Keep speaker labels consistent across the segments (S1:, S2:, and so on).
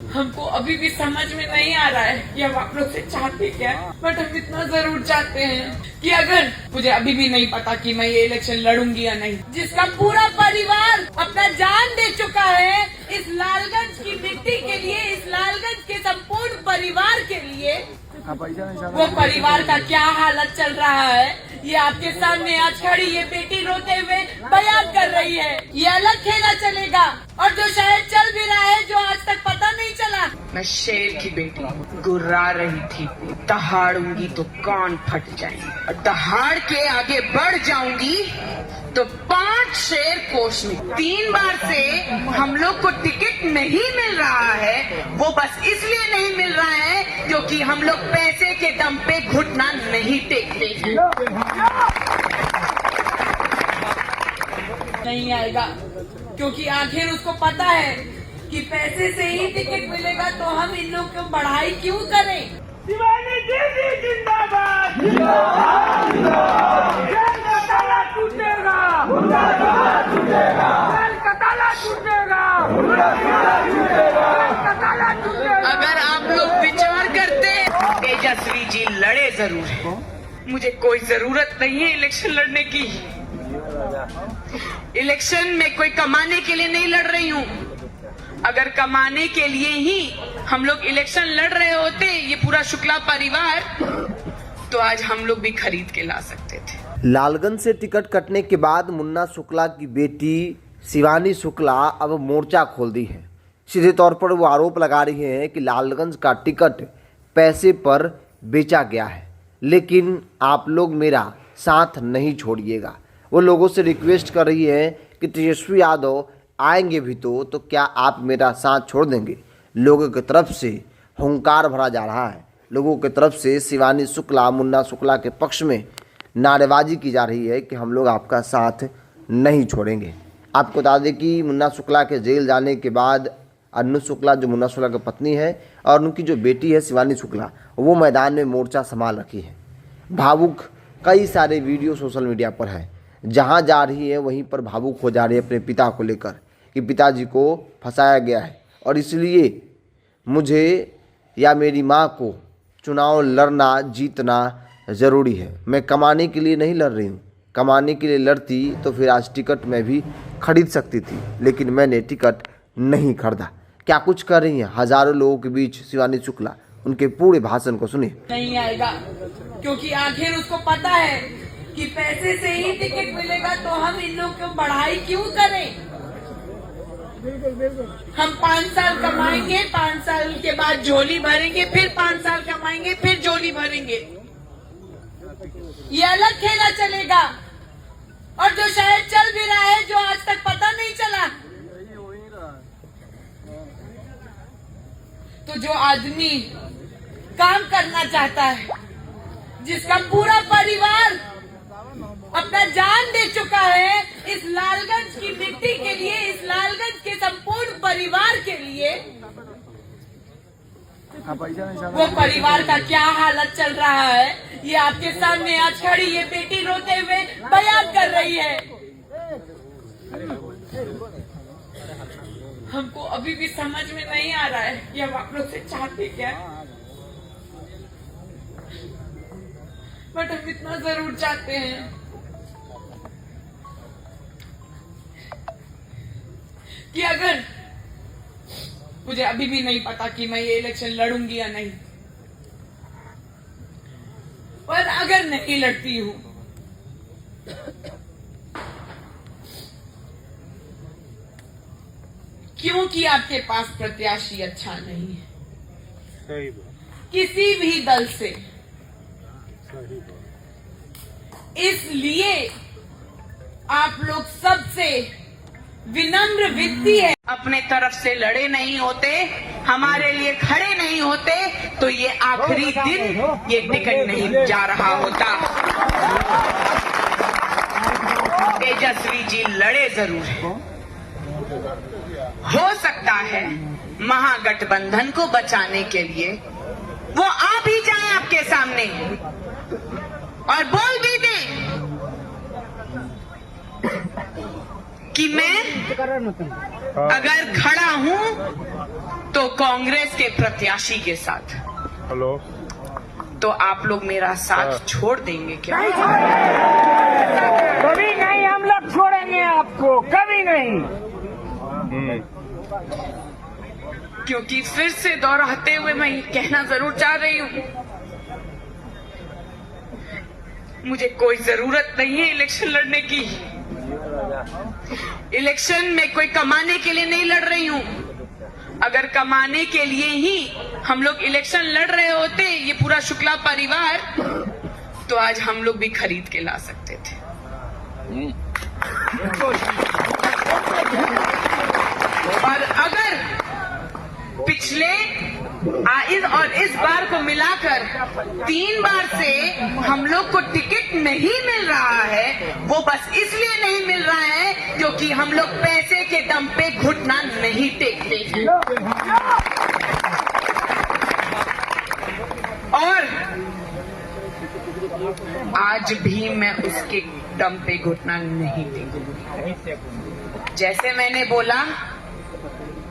S1: हमको अभी भी समझ में नहीं आ रहा है कि हम आप लोग से चाहते क्या है, बट हम इतना जरूर चाहते हैं कि अगर मुझे अभी भी नहीं पता कि मैं ये इलेक्शन लड़ूंगी या नहीं, जिसका पूरा परिवार अपना जान दे चुका है इस लालगंज की मिट्टी के लिए, इस लालगंज के संपूर्ण परिवार के लिए, वो परिवार का क्या हालत चल रहा है ये आपके सामने आज खड़ी ये बेटी रोते हुए बयान कर रही है। ये अलग खेला चलेगा और जो शायद चल भी रहा है, जो आज तक पता नहीं चला। मैं शेर की बेटी गुर्रा रही थी, दहाड़ूंगी तो कान फट जाएंगे और दहाड़ के आगे बढ़ जाऊंगी तो 5 शेर कोष में। 3 बार से हम लोग को टिकट नहीं मिल रहा है, वो बस इसलिए नहीं मिल रहा है क्योंकि हम लोग पैसे के दम पे घुटना नहीं टेकते हैं। नहीं आएगा क्योंकि आखिर उसको पता है कि पैसे से ही टिकट मिलेगा, तो हम इन लोग को बढ़ाई क्यों करें।
S2: शिवानी दीदी जिंदाबाद, जिंदाबाद, जिंदाबाद। जेल का ताला टूटेगा, मुर्दाबाद टूटेगा। जेल का ताला टूटेगा, मुर्दाबाद टूटेगा। जेल का ताला टूटेगा।
S1: अगर आप लोग विचार करते, तेजस्वी जी लड़े जरूर है, मुझे कोई जरूरत नहीं है इलेक्शन लड़ने की। इलेक्शन में कोई कमाने के लिए नहीं लड़ रही हूँ। अगर कमाने के लिए ही हम लोग इलेक्शन लड़ रहे होते, ये पूरा शुक्ला परिवार, तो आज हम लोग भी खरीद के ला सकते थे।
S3: लालगंज से टिकट कटने के बाद मुन्ना शुक्ला की बेटी शिवानी शुक्ला अब मोर्चा खोल दी है। सीधे तौर पर वो आरोप लगा रही हैं कि लालगंज का टिकट पैसे पर बेचा गया है, लेकिन आप लोग मेरा साथ नहीं छोड़िएगा। वो लोगों से रिक्वेस्ट कर रही है कि तेजस्वी यादव आएंगे भी तो क्या आप मेरा साथ छोड़ देंगे। लोगों की तरफ से हुंकार भरा जा रहा है, लोगों की तरफ से शिवानी शुक्ला, मुन्ना शुक्ला के पक्ष में नारेबाजी की जा रही है कि हम लोग आपका साथ नहीं छोड़ेंगे। आपको बता दें कि मुन्ना शुक्ला के जेल जाने के बाद अन्नू शुक्ला, जो मुन्ना शुक्ला की पत्नी है, और उनकी जो बेटी है शिवानी शुक्ला, वो मैदान में मोर्चा संभाल रखी है। भावुक कई सारे वीडियो सोशल मीडिया पर है, जहाँ जा रही है वहीं पर भावुक हो जा रही है अपने पिता को लेकर कि पिताजी को फंसाया गया है और इसलिए मुझे या मेरी माँ को चुनाव लड़ना जीतना ज़रूरी है। मैं कमाने के लिए नहीं लड़ रही हूँ, कमाने के लिए लड़ती तो फिर आज टिकट मैं भी खरीद सकती थी, लेकिन मैंने टिकट नहीं खरीदा। क्या कुछ कर रही हैं हजारों लोगों के बीच शिवानी शुक्ला, उनके पूरे भाषण को सुनिए।
S1: नहीं आएगा क्योंकि आखिर उसको पता है कि पैसे से ही टिकट मिलेगा, तो हम इन लोग को बढ़ाई क्यों करें। हम 5 साल कमाएंगे, 5 साल के बाद झोली भरेंगे, फिर 5 साल कमाएंगे, फिर झोली भरेंगे। ये अलग खेला चलेगा और जो शायद चल भी रहा है, जो आज तक पता नहीं चला। तो जो आदमी काम करना चाहता है, जिसका पूरा परिवार अपना जान दे चुका है इस लालगंज की मिट्टी के लिए, इस लालगंज के संपूर्ण परिवार के लिए, वो परिवार का क्या हालत चल रहा है ये आपके सामने आज खड़ी ये बेटी रोते हुए बयान कर रही है। हमको अभी भी समझ में नहीं आ रहा है कि हम आप लोग से चाहते क्या है, बट हम इतना जरूर चाहते हैं कि अगर मुझे अभी भी नहीं पता कि मैं ये इलेक्शन लड़ूंगी या नहीं, पर अगर नहीं लड़ती हूं क्योंकि आपके पास प्रत्याशी अच्छा नहीं है,
S4: सही बात,
S1: किसी भी दल से,
S4: सही बात।
S1: इसलिए आप लोग सबसे विनम्र विनती है, अपने तरफ से लड़े नहीं होते, हमारे लिए खड़े नहीं होते, तो ये आखिरी दिन ये टिकट नहीं जा रहा होता। तेजस्वी जी लड़े जरूर है, हो सकता है महागठबंधन को बचाने के लिए वो आ भी जाए आपके सामने और बोल भी दे कि मैं अगर खड़ा हूं तो कांग्रेस के प्रत्याशी के साथ,
S4: हेलो
S1: तो आप लोग मेरा साथ छोड़ देंगे क्या?
S2: कभी नहीं हम लोग छोड़ेंगे आपको, कभी नहीं।
S1: क्योंकि फिर से दोहराते हुए मैं ये कहना जरूर चाह रही हूँ, मुझे कोई जरूरत नहीं है इलेक्शन लड़ने की। इलेक्शन में कोई कमाने के लिए नहीं लड़ रही हूँ। अगर कमाने के लिए ही हम लोग इलेक्शन लड़ रहे होते, ये पूरा शुक्ला परिवार, तो आज हम लोग भी खरीद के ला सकते थे। और अगर पिछले इस बार को मिलाकर 3 बार से हम लोग को टिकट नहीं मिल रहा है, वो बस इसलिए नहीं मिल रहा है क्योंकि हम लोग पैसे के दम पे घुटना नहीं टेकते हैं। और आज भी मैं उसके दम पे घुटना नहीं टेकूंगी। जैसे मैंने बोला,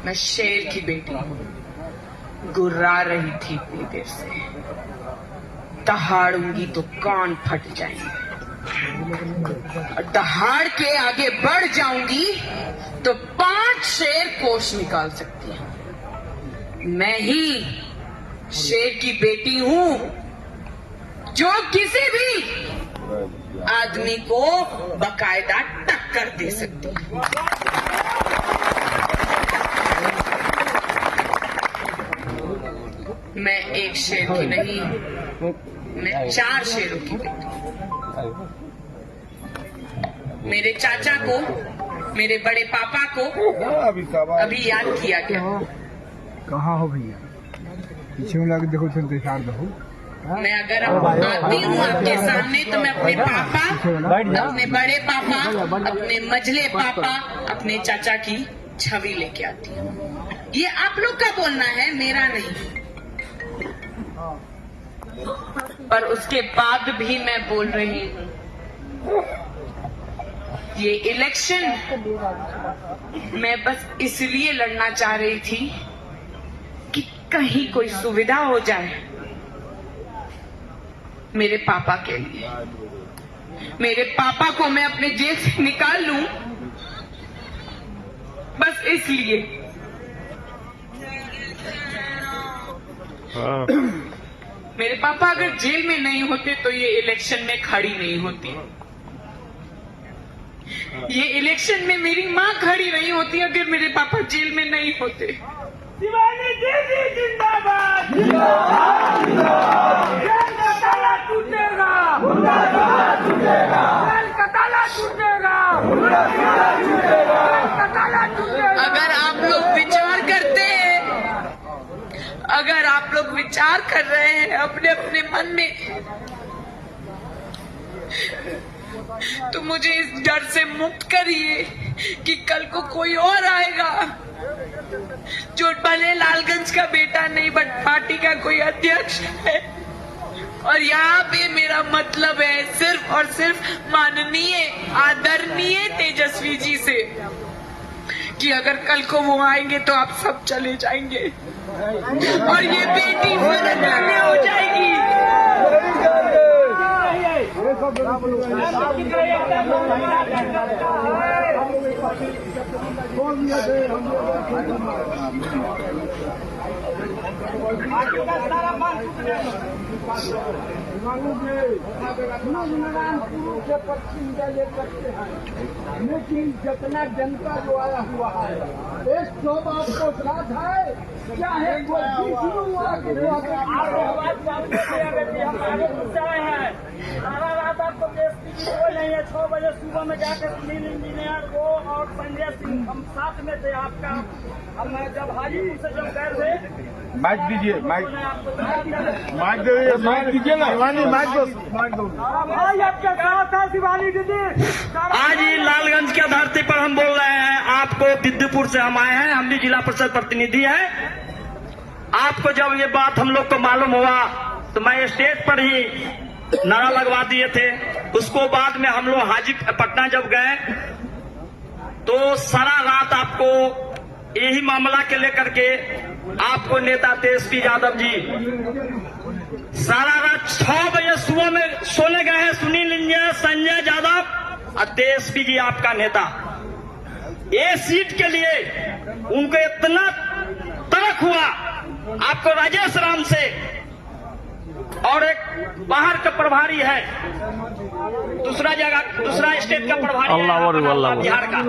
S1: मैं शेर की बेटी हूं, गुर्रा रही थी इतनी देर से, दहाड़ूंगी तो कान फट जाएंगे। दहाड़ के आगे बढ़ जाऊंगी तो 5 शेर कोष निकाल सकती हूं। मैं ही शेर की बेटी हूं जो किसी भी आदमी को बकायदा टक्कर दे सकती है। मैं एक शेर की नहीं, मैं 4 शेरों की बेटी। मेरे चाचा को, मेरे बड़े पापा को अभी याद किया गया।
S5: कहाँ हो भैया? पीछे लगे देखो, सुनते शार दो।
S1: मैं अगर आती हूँ आपके सामने तो मैं अपने पापा, अपने बड़े पापा, अपने मझले पापा, अपने चाचा की छवि लेके आती हूँ। ये आप लोग का बोलना है, मेरा नहीं। पर उसके बाद भी मैं बोल रही हूँ, ये इलेक्शन मैं बस इसलिए लड़ना चाह रही थी कि कहीं कोई सुविधा हो जाए मेरे पापा के लिए। मेरे पापा को मैं अपने जेल से निकाल लूं, बस इसलिए। मेरे पापा अगर जेल में नहीं होते तो ये इलेक्शन में खड़ी नहीं होती। ये इलेक्शन में मेरी माँ खड़ी नहीं होती अगर मेरे पापा जेल में नहीं होते।
S2: शिवानी दीदी जिंदाबाद, जिंदाबाद, जिंदाबाद। जेल का ताला टूटेगा, मुंडा टूटेगा। जेल का ताला टूटेगा, मुंडा टूटेगा। जेल का ताला टूटेगा।
S1: अगर आप लोग विचार करते हैं, अगर आप लोग विचार कर रहे हैं अपने अपने मन में, तो मुझे इस डर से मुक्त करिए कि कल को कोई और आएगा जो भले लालगंज का बेटा नहीं बट पार्टी का कोई अध्यक्ष है। और यहाँ पे मेरा मतलब है सिर्फ और सिर्फ माननीय आदरणीय तेजस्वी जी से कि अगर कल को वो आएंगे तो आप सब चले जाएंगे और ये बेटी फिर अकेले हो जाएगी।
S2: लेकिन जितना जनता जो आया हुआ है, एक तो बात को साथ है, चाहे कोई सारा रात आपको कोई नहीं है। 6 बजे सुबह में जाकर सुनील इंजीनियर को और संजय सिंह हम साथ में थे आपका। हम जब हाजीपुर से जब गए थे,
S4: माइक दीजिए, माइक दीजिए, माइक दीजिए ना, माइक दो।
S2: भाई आपके साथ था शिवानी दीदी।
S6: आज ही लालगंज के धरती पर हम बोल रहे हैं, आपको विद्युपुर से हम आए हैं, हम भी जिला परिषद प्रतिनिधि हैं। आपको जब ये बात हम लोग को मालूम हुआ तो मैं स्टेज पर ही नारा लगवा दिए थे। उसको बाद में हम लोग पटना जब गए तो सारा रात आपको यही मामला के लेकर के आपको नेता तेजस्वी यादव जी सारा रात 6 बजे सुबह में सोने गए हैं। सुनील इंजन, संजय यादव और तेजस्वी जी आपका नेता, ये सीट के लिए उनको इतना तड़क हुआ आपको राजेश राम से, और एक बाहर का प्रभारी है, दूसरा जगह दूसरा स्टेट का प्रभारी है बिहार का।